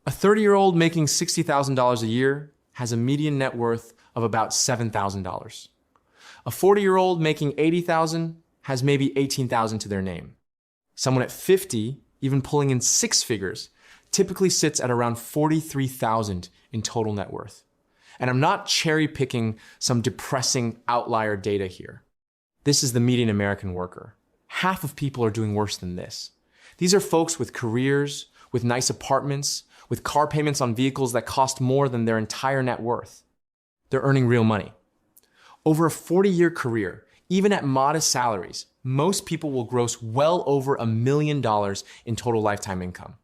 A 30-year-old making $60,000 a year has a median net worth of about $7,000. A 40-year-old making $80,000 has maybe $18,000 to their name. Someone at 50, even pulling in six figures, typically sits at around $43,000 in total net worth. And I'm not cherry picking some depressing outlier data here. This is the median American worker. Half of people are doing worse than this. These are folks with careers, with nice apartments, with car payments on vehicles that cost more than their entire net worth. They're earning real money. Over a 40-year career, even at modest salaries, most people will gross well over $1 million in total lifetime income.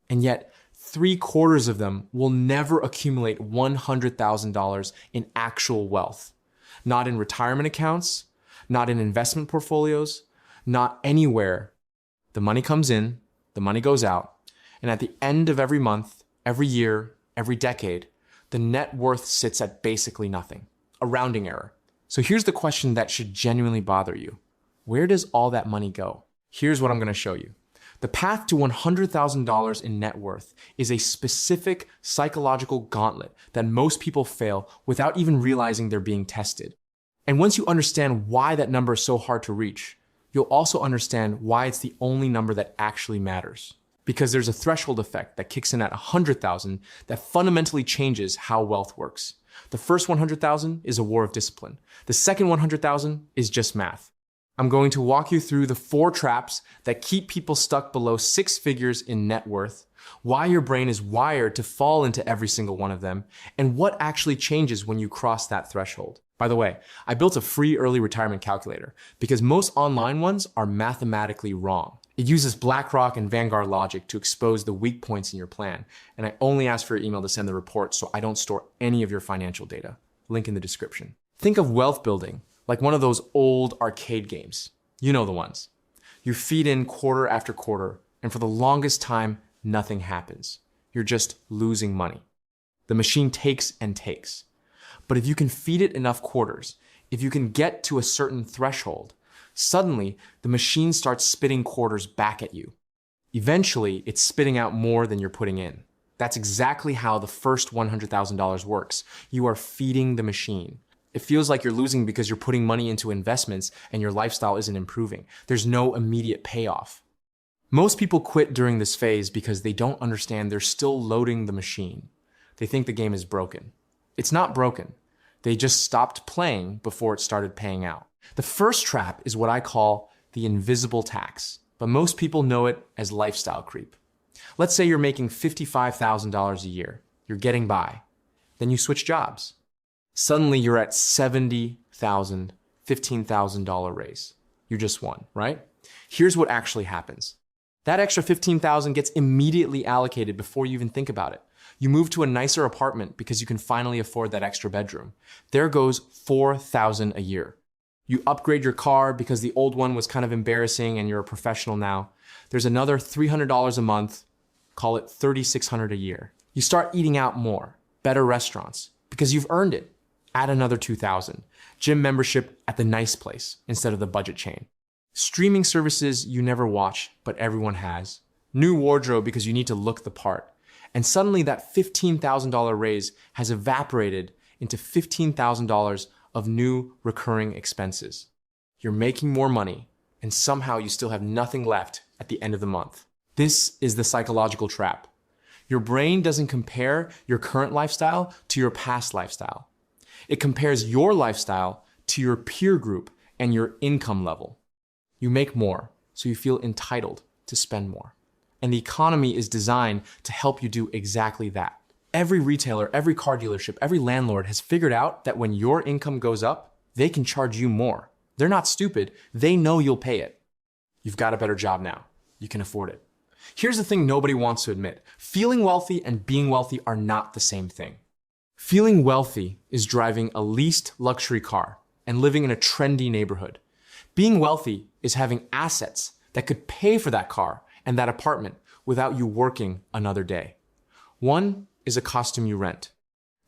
And yet, 3/4 of them will never accumulate $100,000 in actual wealth. Not in retirement accounts, not in investment portfolios, not anywhere. The money comes in, the money goes out, and at the end of every month, every year, every decade, the net worth sits at basically nothing, a rounding error. So here's the question that should genuinely bother you. Where does all that money go? Here's what I'm going to show you. The path to $100,000 in net worth is a specific psychological gauntlet that most people fail without even realizing they're being tested. And once you understand why that number is so hard to reach, you'll also understand why it's the only number that actually matters. Because there's a threshold effect that kicks in at 100,000 that fundamentally changes how wealth works. The first 100,000 is a war of discipline. The second 100,000 is just math. I'm going to walk you through the 4 traps that keep people stuck below 6 figures in net worth, why your brain is wired to fall into every single one of them, and what actually changes when you cross that threshold. By the way, I built a free early retirement calculator because most online ones are mathematically wrong. It uses BlackRock and Vanguard logic to expose the weak points in your plan, and I only ask for your email to send the report so I don't store any of your financial data. Link in the description. Think of wealth building like one of those old arcade games. You know the ones. You feed in quarter after quarter, and for the longest time, nothing happens. You're just losing money. The machine takes and takes. But if you can feed it enough quarters, if you can get to a certain threshold, suddenly the machine starts spitting quarters back at you. Eventually, it's spitting out more than you're putting in. That's exactly how the first $100,000 works. You are feeding the machine. It feels like you're losing because you're putting money into investments and your lifestyle isn't improving. There's no immediate payoff. Most people quit during this phase because they don't understand they're still loading the machine. They think the game is broken. It's not broken. They just stopped playing before it started paying out. The first trap is what I call the invisible tax, but most people know it as lifestyle creep. Let's say you're making $55,000 a year. You're getting by. Then you switch jobs. Suddenly you're at $70,000, $15,000 raise. You just won, right? Here's what actually happens. That extra $15,000 gets immediately allocated before you even think about it. You move to a nicer apartment because you can finally afford that extra bedroom. There goes $4,000 a year. You upgrade your car because the old one was kind of embarrassing and you're a professional now. There's another $300 a month, call it $3,600 a year. You start eating out more, better restaurants, because you've earned it. Add another $2,000. Gym membership at the nice place instead of the budget chain. Streaming services you never watch, but everyone has. New wardrobe because you need to look the part. And suddenly that $15,000 raise has evaporated into $15,000 of new recurring expenses. You're making more money, and somehow you still have nothing left at the end of the month. This is the psychological trap. Your brain doesn't compare your current lifestyle to your past lifestyle. It compares your lifestyle to your peer group and your income level. You make more, so you feel entitled to spend more. And the economy is designed to help you do exactly that. Every retailer, every car dealership, every landlord has figured out that when your income goes up, they can charge you more. They're not stupid. They know you'll pay it. You've got a better job now. You can afford it. Here's the thing nobody wants to admit. Feeling wealthy and being wealthy are not the same thing. Feeling wealthy is driving a leased luxury car and living in a trendy neighborhood. Being wealthy is having assets that could pay for that car and that apartment without you working another day. One is a costume you rent.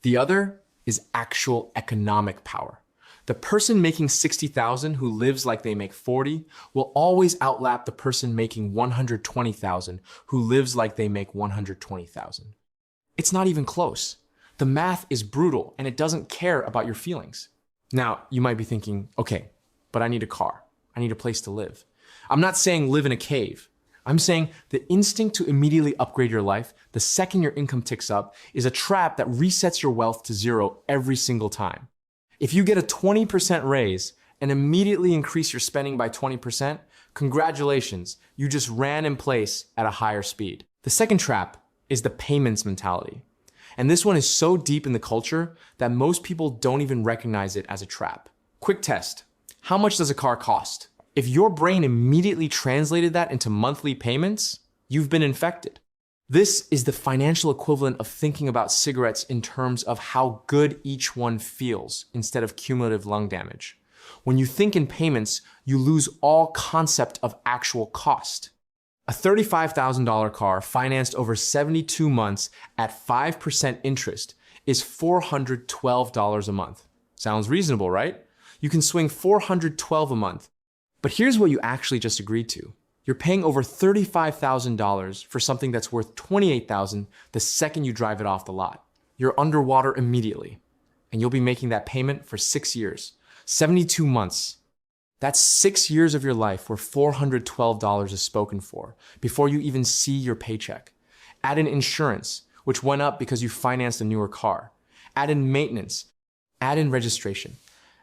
The other is actual economic power. The person making $60,000 who lives like they make $40 will always outlap the person making $120,000 who lives like they make $120,000. It's not even close. The math is brutal and it doesn't care about your feelings. Now, you might be thinking, okay, but I need a car. I need a place to live. I'm not saying live in a cave. I'm saying the instinct to immediately upgrade your life the second your income ticks up is a trap that resets your wealth to zero every single time. If you get a 20% raise and immediately increase your spending by 20%, congratulations, you just ran in place at a higher speed. The second trap is the payments mentality. And this one is so deep in the culture that most people don't even recognize it as a trap. Quick test. How much does a car cost? If your brain immediately translated that into monthly payments, you've been infected. This is the financial equivalent of thinking about cigarettes in terms of how good each one feels instead of cumulative lung damage. When you think in payments, you lose all concept of actual cost. A $35,000 car financed over 72 months at 5% interest is $412 a month. Sounds reasonable, right? You can swing $412 a month. But here's what you actually just agreed to. You're paying over $35,000 for something that's worth $28,000 the second you drive it off the lot. You're underwater immediately, and you'll be making that payment for 6 years, 72 months. That's 6 years of your life where $412 is spoken for before you even see your paycheck. Add in insurance, which went up because you financed a newer car. Add in maintenance. Add in registration.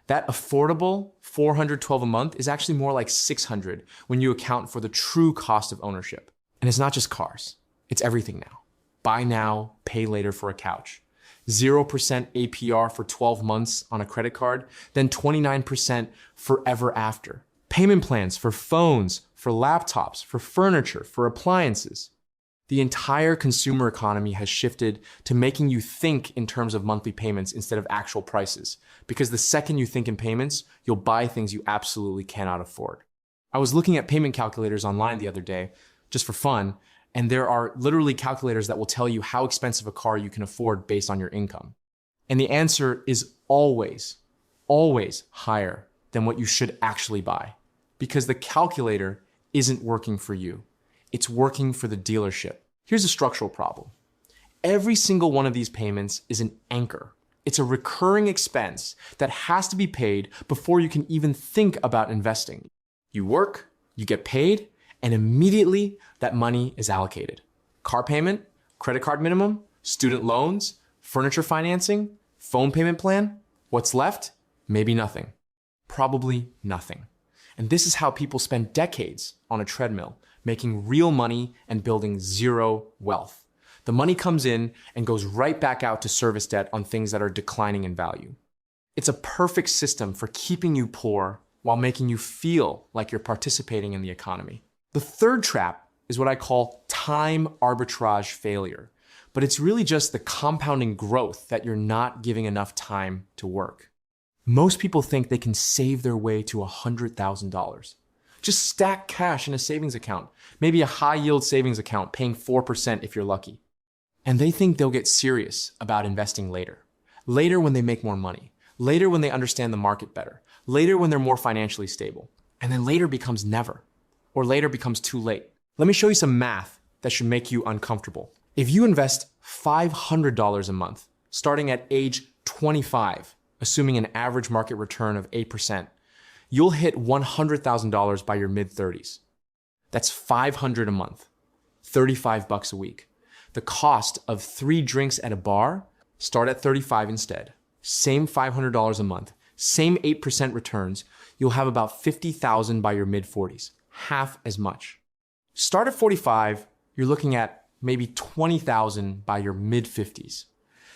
That affordable $412 a month is actually more like $600 when you account for the true cost of ownership. And it's not just cars. It's everything now. Buy now, pay later for a couch. 0% APR for 12 months on a credit card, then 29% forever after. Payment plans for phones, for laptops, for furniture, for appliances. The entire consumer economy has shifted to making you think in terms of monthly payments instead of actual prices, because the second you think in payments, you'll buy things you absolutely cannot afford. I was looking at payment calculators online the other day, just for fun, and there are literally calculators that will tell you how expensive a car you can afford based on your income. And the answer is always, always higher than what you should actually buy, because the calculator isn't working for you. It's working for the dealership. Here's a structural problem. Every single one of these payments is an anchor. It's a recurring expense that has to be paid before you can even think about investing. You work, you get paid, and immediately that money is allocated. Car payment, credit card minimum, student loans, furniture financing, phone payment plan. What's left? Maybe nothing. Probably nothing. And this is how people spend decades on a treadmill, making real money and building zero wealth. The money comes in and goes right back out to service debt on things that are declining in value. It's a perfect system for keeping you poor while making you feel like you're participating in the economy. The third trap is what I call time arbitrage failure, but it's really just the compounding growth that you're not giving enough time to work. Most people think they can save their way to $100,000. Just stack cash in a savings account, maybe a high yield savings account paying 4% if you're lucky. And they think they'll get serious about investing later. Later when they make more money. Later when they understand the market better. Later when they're more financially stable. And then later becomes never. Or later becomes too late. Let me show you some math that should make you uncomfortable. If you invest $500 a month, starting at age 25, assuming an average market return of 8%, you'll hit $100,000 by your mid-30s. That's $500 a month, $35 a week. The cost of 3 drinks at a bar, start at $35 instead. Same $500 a month, same 8% returns, you'll have about $50,000 by your mid-40s, half as much. Start at 45, you're looking at maybe $20,000 by your mid-50s.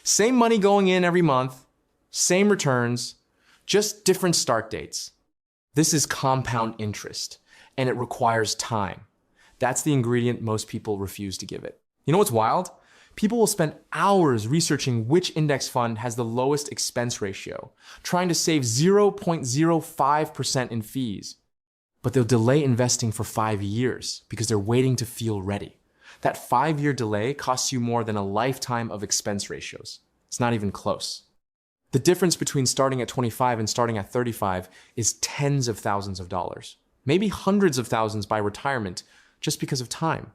Same money going in every month, same returns, just different start dates. This is compound interest, and it requires time. That's the ingredient most people refuse to give it. You know what's wild? People will spend hours researching which index fund has the lowest expense ratio, trying to save 0.05% in fees. But they'll delay investing for 5 years because they're waiting to feel ready. That 5-year delay costs you more than a lifetime of expense ratios. It's not even close. The difference between starting at 25 and starting at 35 is tens of thousands of dollars, maybe hundreds of thousands by retirement just because of time.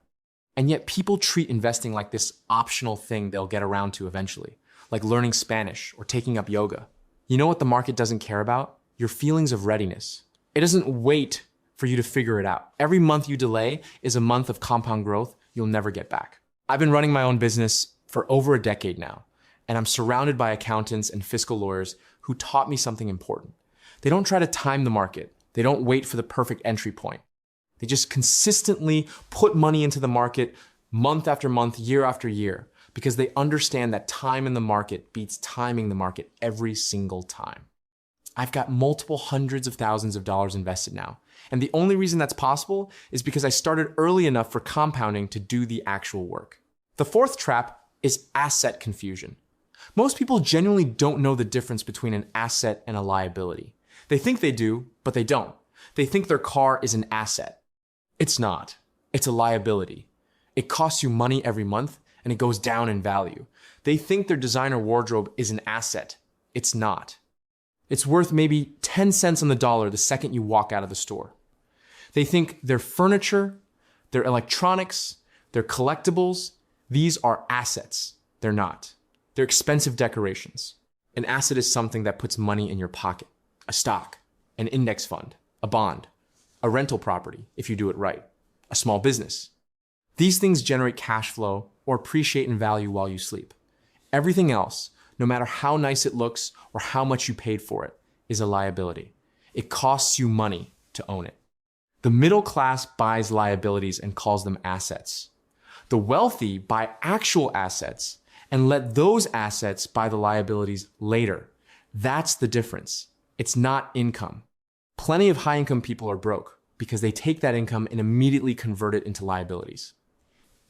And yet people treat investing like this optional thing they'll get around to eventually, like learning Spanish or taking up yoga. You know what the market doesn't care about? Your feelings of readiness. It doesn't wait for you to figure it out. Every month you delay is a month of compound growth you'll never get back. I've been running my own business for over a decade now, and I'm surrounded by accountants and fiscal lawyers who taught me something important. They don't try to time the market. They don't wait for the perfect entry point. They just consistently put money into the market month after month, year after year, because they understand that time in the market beats timing the market every single time. I've got multiple hundreds of thousands of dollars invested now. And the only reason that's possible is because I started early enough for compounding to do the actual work. The fourth trap is asset confusion. Most people genuinely don't know the difference between an asset and a liability. They think they do, but they don't. They think their car is an asset. It's not. It's a liability. It costs you money every month and it goes down in value. They think their designer wardrobe is an asset. It's not. It's worth maybe 10 cents on the dollar the second you walk out of the store. They think their furniture, their electronics, their collectibles, these are assets. They're not. They're expensive decorations. An asset is something that puts money in your pocket. A stock, an index fund, a bond, a rental property if you do it right, a small business. These things generate cash flow or appreciate in value while you sleep. Everything else, no matter how nice it looks or how much you paid for it, is a liability. It costs you money to own it. The middle class buys liabilities and calls them assets. The wealthy buy actual assets and let those assets buy the liabilities later. That's the difference. It's not income. Plenty of high-income people are broke because they take that income and immediately convert it into liabilities.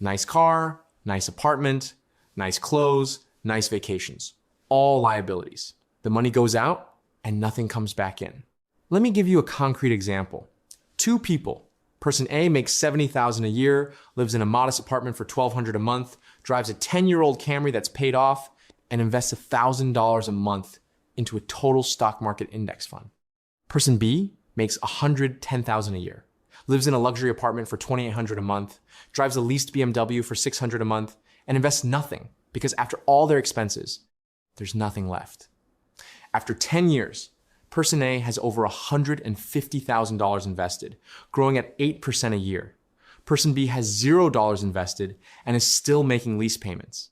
Nice car, nice apartment, nice clothes, nice vacations, all liabilities. The money goes out and nothing comes back in. Let me give you a concrete example. Two people. Person A makes $70,000 a year, lives in a modest apartment for $1,200 a month, drives a 10-year-old Camry that's paid off, and invests $1,000 a month into a total stock market index fund. Person B makes $110,000 a year, lives in a luxury apartment for $2,800 a month, drives a leased BMW for $600 a month, and invests nothing because after all their expenses, there's nothing left. After 10 years, Person A has over $150,000 invested, growing at 8% a year. Person B has $0 invested and is still making lease payments.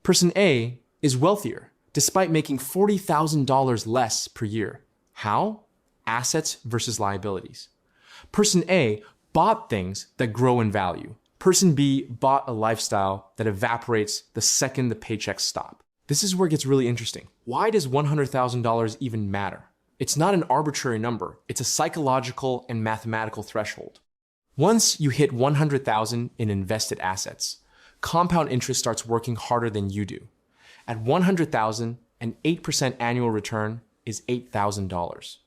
Person A is wealthier, despite making $40,000 less per year. How? Assets versus liabilities. Person A bought things that grow in value. Person B bought a lifestyle that evaporates the second the paychecks stop. This is where it gets really interesting. Why does $100,000 even matter? It's not an arbitrary number. It's a psychological and mathematical threshold. Once you hit $100,000 in invested assets, compound interest starts working harder than you do. At $100,000, an 8% annual return is $8,000.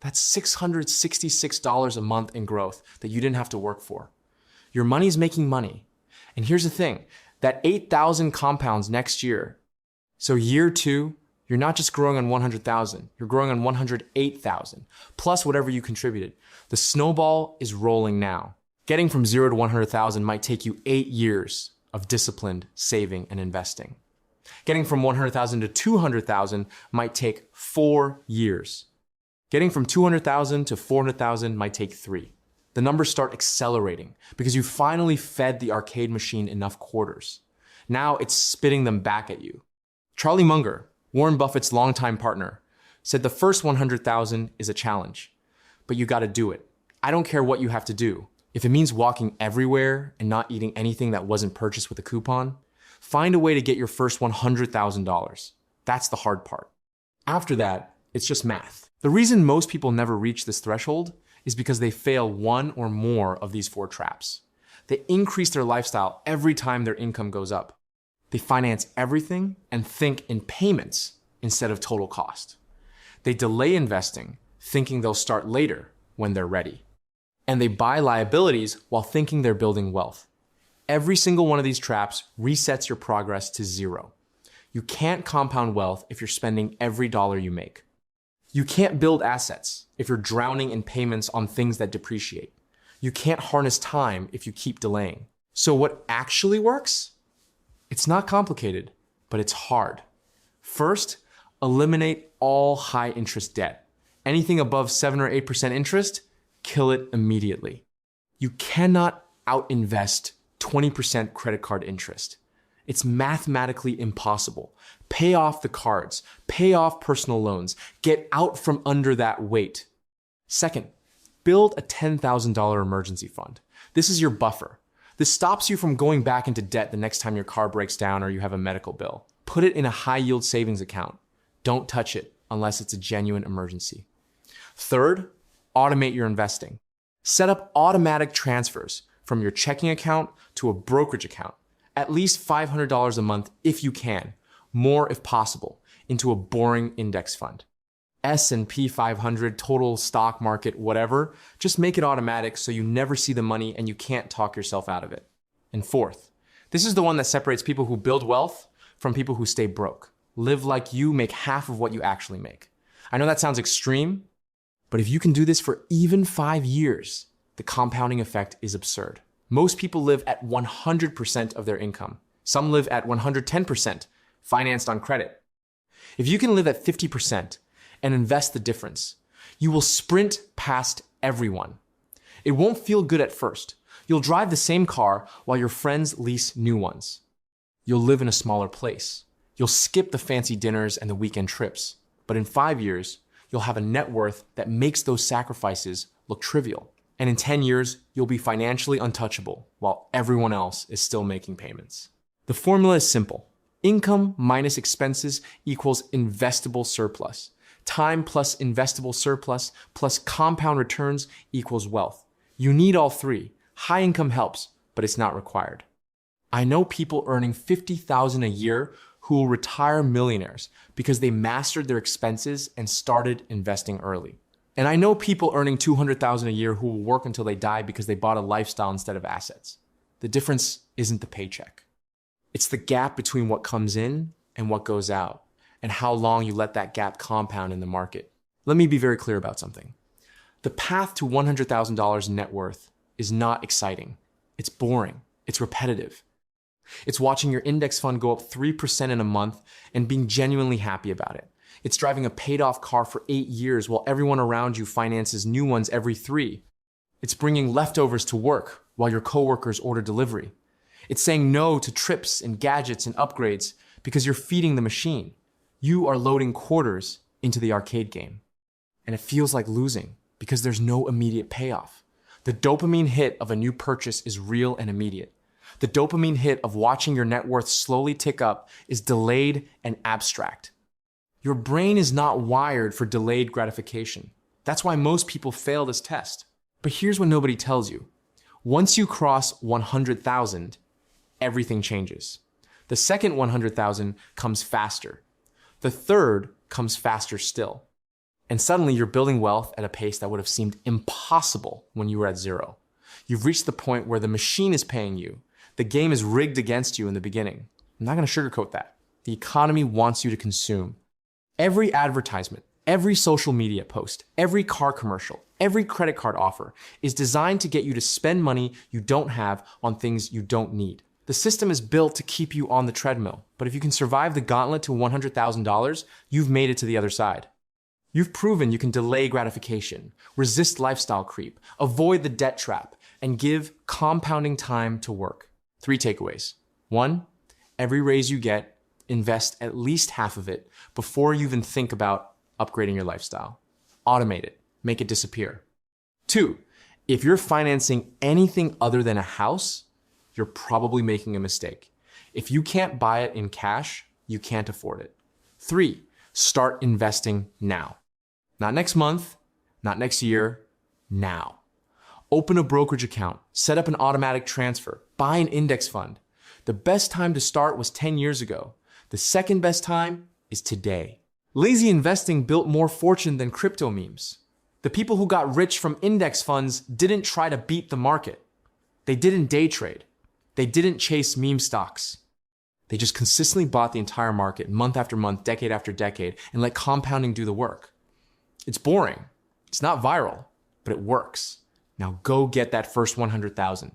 That's $666 a month in growth that you didn't have to work for. Your money's making money. And here's the thing, that 8,000 compounds next year. So year 2, you're not just growing on 100,000, you're growing on 108,000, plus whatever you contributed. The snowball is rolling now. Getting from 0 to 100,000 might take you 8 years of disciplined saving and investing. Getting from 100,000 to 200,000 might take 4 years. Getting from 200,000 to 400,000 might take 3. The numbers start accelerating because you finally fed the arcade machine enough quarters. Now it's spitting them back at you. Charlie Munger, Warren Buffett's longtime partner, said the first 100,000 is a challenge, but you gotta do it. I don't care what you have to do. If it means walking everywhere and not eating anything that wasn't purchased with a coupon, find a way to get your first $100,000. That's the hard part. After that, it's just math. The reason most people never reach this threshold is because they fail one or more of these 4 traps. They increase their lifestyle every time their income goes up. They finance everything and think in payments instead of total cost. They delay investing, thinking they'll start later when they're ready. And they buy liabilities while thinking they're building wealth. Every single one of these traps resets your progress to 0. You can't compound wealth if you're spending every dollar you make. You can't build assets if you're drowning in payments on things that depreciate. You can't harness time if you keep delaying. So what actually works? It's not complicated, but it's hard. First, eliminate all high interest debt. Anything above 7 or 8% interest, kill it immediately. You cannot out-invest 20% credit card interest. It's mathematically impossible. Pay off the cards, pay off personal loans, get out from under that weight. Second, build a $10,000 emergency fund. This is your buffer. This stops you from going back into debt the next time your car breaks down or you have a medical bill. Put it in a high-yield savings account. Don't touch it unless it's a genuine emergency. Third, automate your investing. Set up automatic transfers from your checking account to a brokerage account, at least $500 a month if you can, more if possible, into a boring index fund. S&P 500, total stock market, whatever, just make it automatic so you never see the money and you can't talk yourself out of it. And fourth, this is the one that separates people who build wealth from people who stay broke. Live like you make half of what you actually make. I know that sounds extreme, but if you can do this for even 5 years, the compounding effect is absurd. Most people live at 100% of their income. Some live at 110%, financed on credit. If you can live at 50% and invest the difference, you will sprint past everyone. It won't feel good at first. You'll drive the same car while your friends lease new ones. You'll live in a smaller place. You'll skip the fancy dinners and the weekend trips. But in 5 years, you'll have a net worth that makes those sacrifices look trivial. And in 10 years, you'll be financially untouchable while everyone else is still making payments. The formula is simple. Income minus expenses equals investable surplus. Time plus investable surplus plus compound returns equals wealth. You need all three. High income helps, but it's not required. I know people earning $50,000 a year who will retire millionaires because they mastered their expenses and started investing early. And I know people earning $200,000 a year who will work until they die because they bought a lifestyle instead of assets. The difference isn't the paycheck. It's the gap between what comes in and what goes out, and how long you let that gap compound in the market. Let me be very clear about something. The path to $100,000 in net worth is not exciting. It's boring. It's repetitive. It's watching your index fund go up 3% in a month and being genuinely happy about it. It's driving a paid-off car for 8 years while everyone around you finances new ones every 3. It's bringing leftovers to work while your coworkers order delivery. It's saying no to trips and gadgets and upgrades because you're feeding the machine. You are loading quarters into the arcade game. And it feels like losing because there's no immediate payoff. The dopamine hit of a new purchase is real and immediate. The dopamine hit of watching your net worth slowly tick up is delayed and abstract. Your brain is not wired for delayed gratification. That's why most people fail this test. But here's what nobody tells you. Once you cross 100,000, everything changes. The second 100,000 comes faster. The third comes faster still. And suddenly you're building wealth at a pace that would have seemed impossible when you were at 0. You've reached the point where the machine is paying you. The game is rigged against you in the beginning. I'm not going to sugarcoat that. The economy wants you to consume. Every advertisement, every social media post, every car commercial, every credit card offer is designed to get you to spend money you don't have on things you don't need. The system is built to keep you on the treadmill, but if you can survive the gauntlet to $100,000, you've made it to the other side. You've proven you can delay gratification, resist lifestyle creep, avoid the debt trap, and give compounding time to work. 3 takeaways. 1, every raise you get, invest at least half of it before you even think about upgrading your lifestyle. Automate it. Make it disappear. 2, if you're financing anything other than a house, you're probably making a mistake. If you can't buy it in cash, you can't afford it. 3, start investing now. Not next month, not next year, now. Open a brokerage account, set up an automatic transfer, buy an index fund. The best time to start was 10 years ago. The second best time is today. Lazy investing built more fortune than crypto memes. The people who got rich from index funds didn't try to beat the market. They didn't day trade. They didn't chase meme stocks. They just consistently bought the entire market month after month, decade after decade, and let compounding do the work. It's boring. It's not viral, but it works. Now go get that first 100,000.